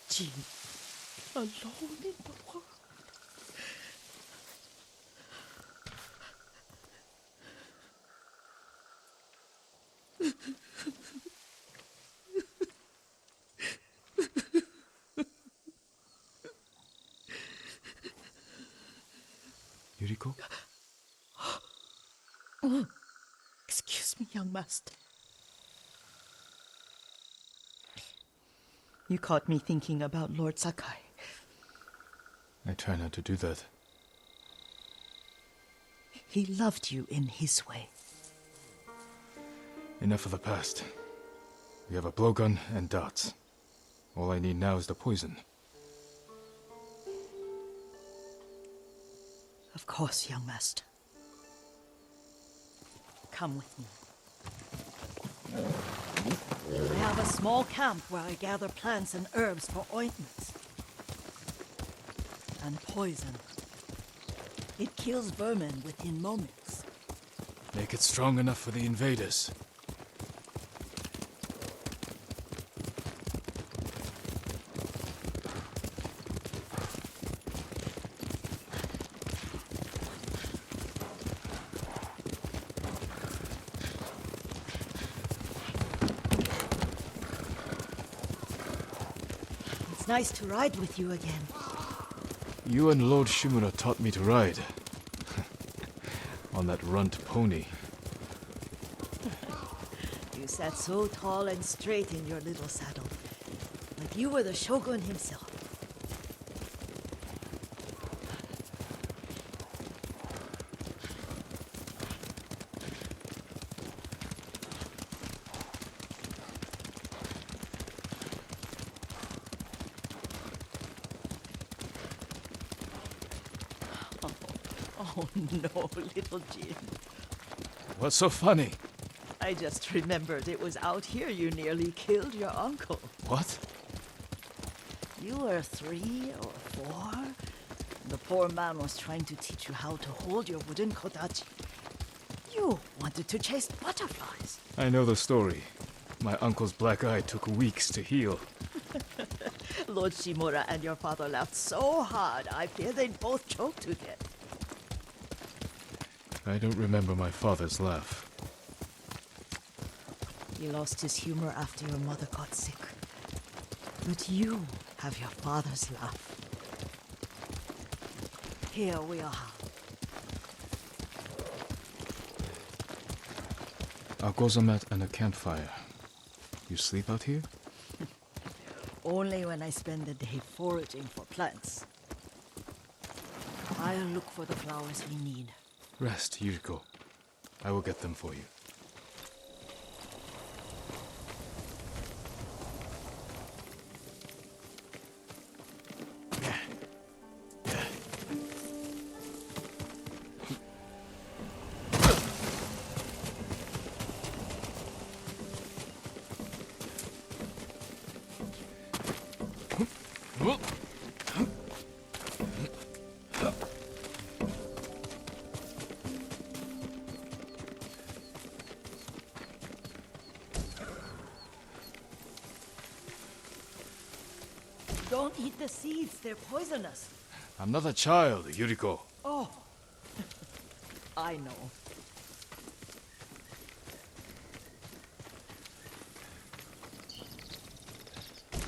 Jin, alone in the world. Yuriko? Oh, excuse me, young master. You caught me thinking about Lord Sakai. I try not to do that. He loved you in his way. Enough of the past. We have a blowgun and darts. All I need now is the poison. Of course, young master. Come with me. I have a small camp where I gather plants and herbs for ointments. And poison. It kills vermin within moments. Make it strong enough for the invaders. It's nice to ride with you again. You and Lord Shimura taught me to ride. On that runt pony. You sat so tall and straight in your little saddle, like you were the shogun himself. Oh no, little Jin. What's so funny? I just remembered it was out here you nearly killed your uncle. What? You were 3 or 4. The poor man was trying to teach you how to hold your wooden kodachi. You wanted to chase butterflies. I know the story. My uncle's black eye took weeks to heal. Lord Shimura and your father laughed so hard, I fear they'd both choke to death. I don't remember my father's laugh. He lost his humor after your mother got sick. But you have your father's laugh. Here we are. A gozamat and a campfire. You sleep out here? Only when I spend the day foraging for plants. I'll look for the flowers we need. Rest, Yuriko. I will get them for you. Don't eat the seeds, they're poisonous. I'm not a child, Yuriko. Oh, I know.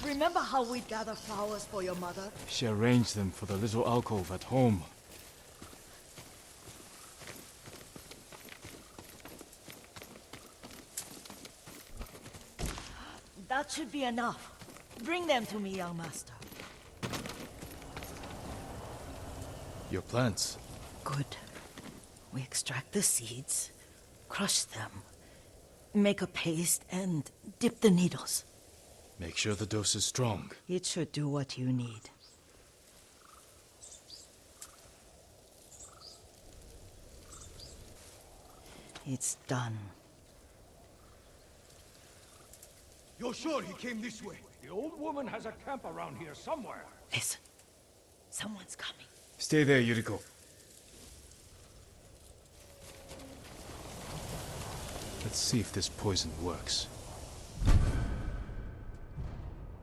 Remember how we'd gather flowers for your mother? She arranged them for the little alcove at home. That should be enough. Bring them to me, young master. Your plants. Good. We extract the seeds, crush them, make a paste, and dip the needles. Make sure the dose is strong. It should do what you need. It's done. You're sure he came this way? The old woman has a camp around here somewhere. Listen. Someone's coming. Stay there, Yuriko. Let's see if this poison works.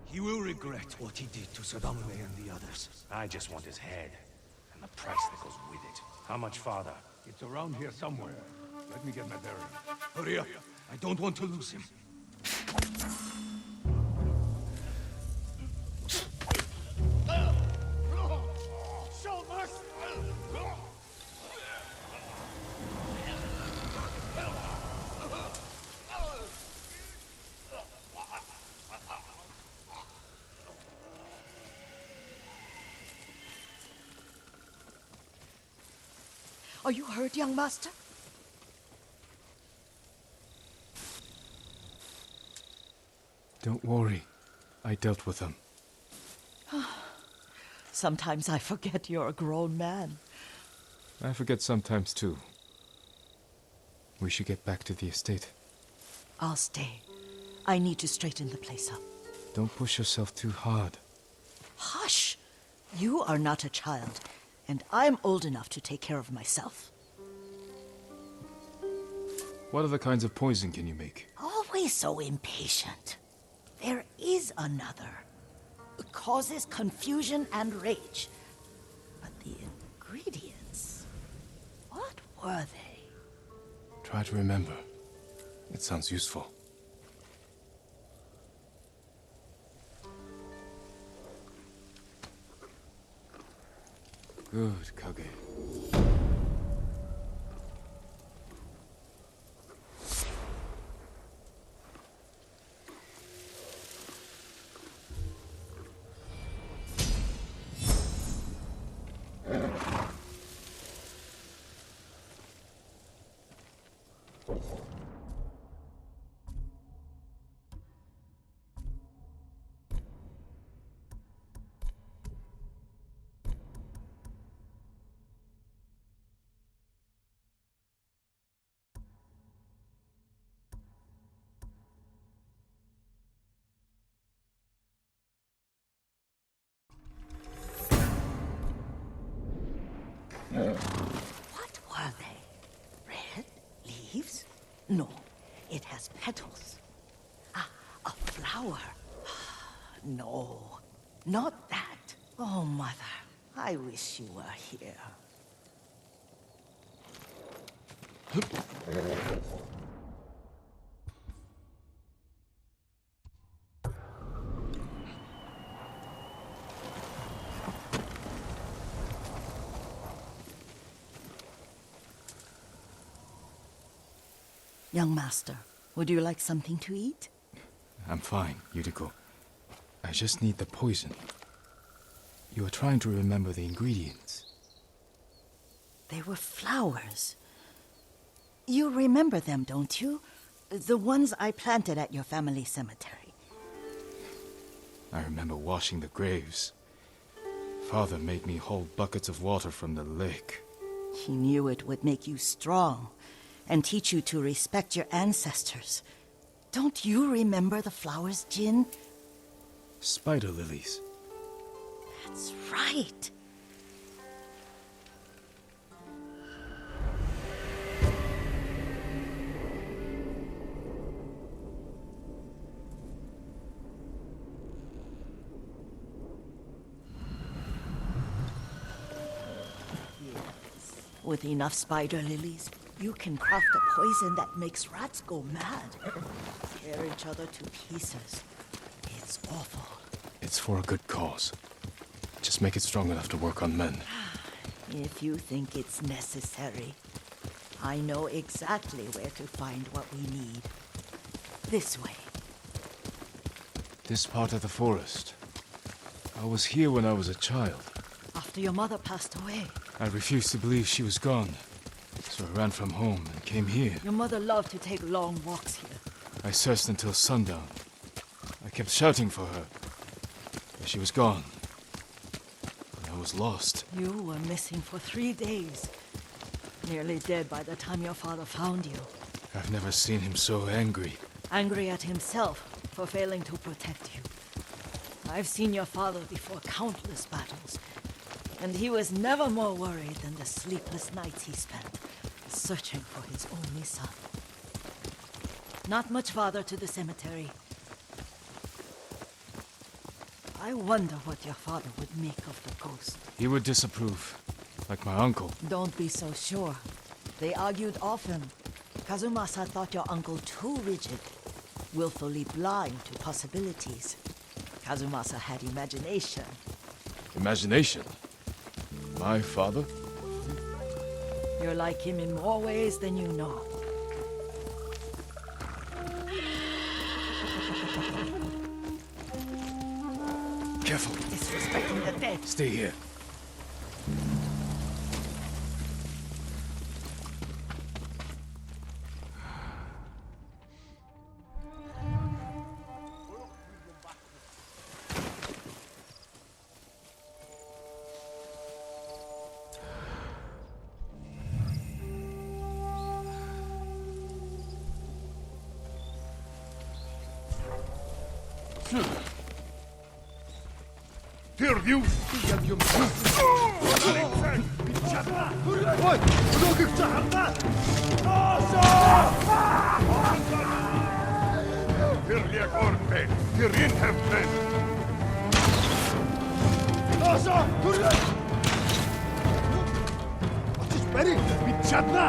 He will regret what he did to Sadame and the others. I just want his head, and the price that goes with it. How much farther? It's around here somewhere. Let me get my bearings. Hurry up. I don't want to lose him. Show mercy! Are you hurt, young master? Don't worry. I dealt with them. Sometimes I forget you're a grown man. I forget sometimes too. We should get back to the estate. I'll stay. I need to straighten the place up. Don't push yourself too hard. Hush! You are not a child, and I'm old enough to take care of myself. What other kinds of poison can you make? Always so impatient. There is another. It causes confusion and rage. But the ingredients... what were they? Try to remember. It sounds useful. Good, Kage. What were they? Red leaves? No, it has petals. Ah, a flower. No, not that. Oh, Mother, I wish you were here. Young master, would you like something to eat? I'm fine, Yuriko. I just need the poison. You are trying to remember the ingredients. They were flowers. You remember them, don't you? The ones I planted at your family cemetery. I remember washing the graves. Father made me hold buckets of water from the lake. He knew it would make you strong and teach you to respect your ancestors. Don't you remember the flowers, Jin? Spider lilies. That's right. Yes. With enough spider lilies, you can craft a poison that makes rats go mad. Tear each other to pieces. It's awful. It's for a good cause. Just make it strong enough to work on men. If you think it's necessary, I know exactly where to find what we need. This way. This part of the forest. I was here when I was a child. After your mother passed away. I refused to believe she was gone. So I ran from home and came here. Your mother loved to take long walks here. I searched until sundown. I kept shouting for her. But she was gone. And I was lost. You were missing for 3 days. Nearly dead by the time your father found you. I've never seen him so angry. Angry at himself for failing to protect you. I've seen your father before countless battles, and he was never more worried than the sleepless nights he spent searching for his only son. Not much farther to the cemetery. I wonder what your father would make of the ghost. He would disapprove, like my uncle. Don't be so sure. They argued often. Kazumasa thought your uncle too rigid, willfully blind to possibilities. Kazumasa had imagination. Imagination? My father? You're like him in more ways than you know. Careful. Disrespecting the dead. Stay here. Пердю! Ой! Много чахарда! Перли корпе! Перин хэмпен! Аса! Хүрээ! Очиж барь! Би чадна!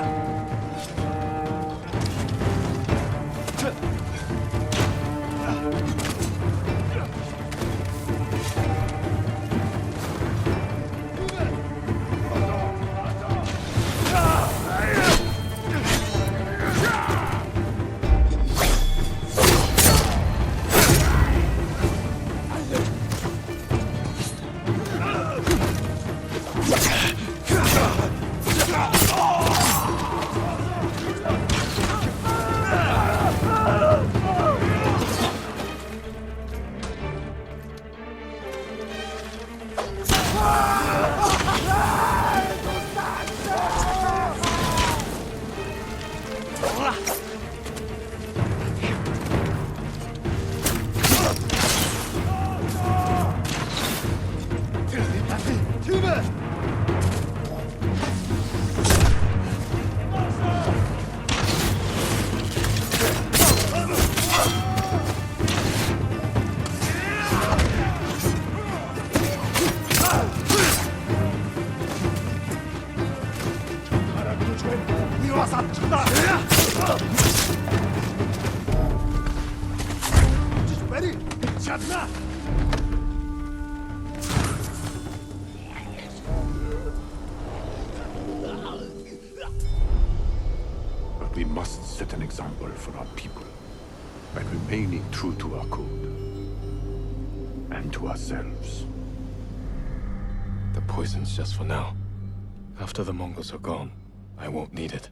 But we must set an example for our people by remaining true to our code and to ourselves. The poison's just for now. After the Mongols are gone, I won't need it.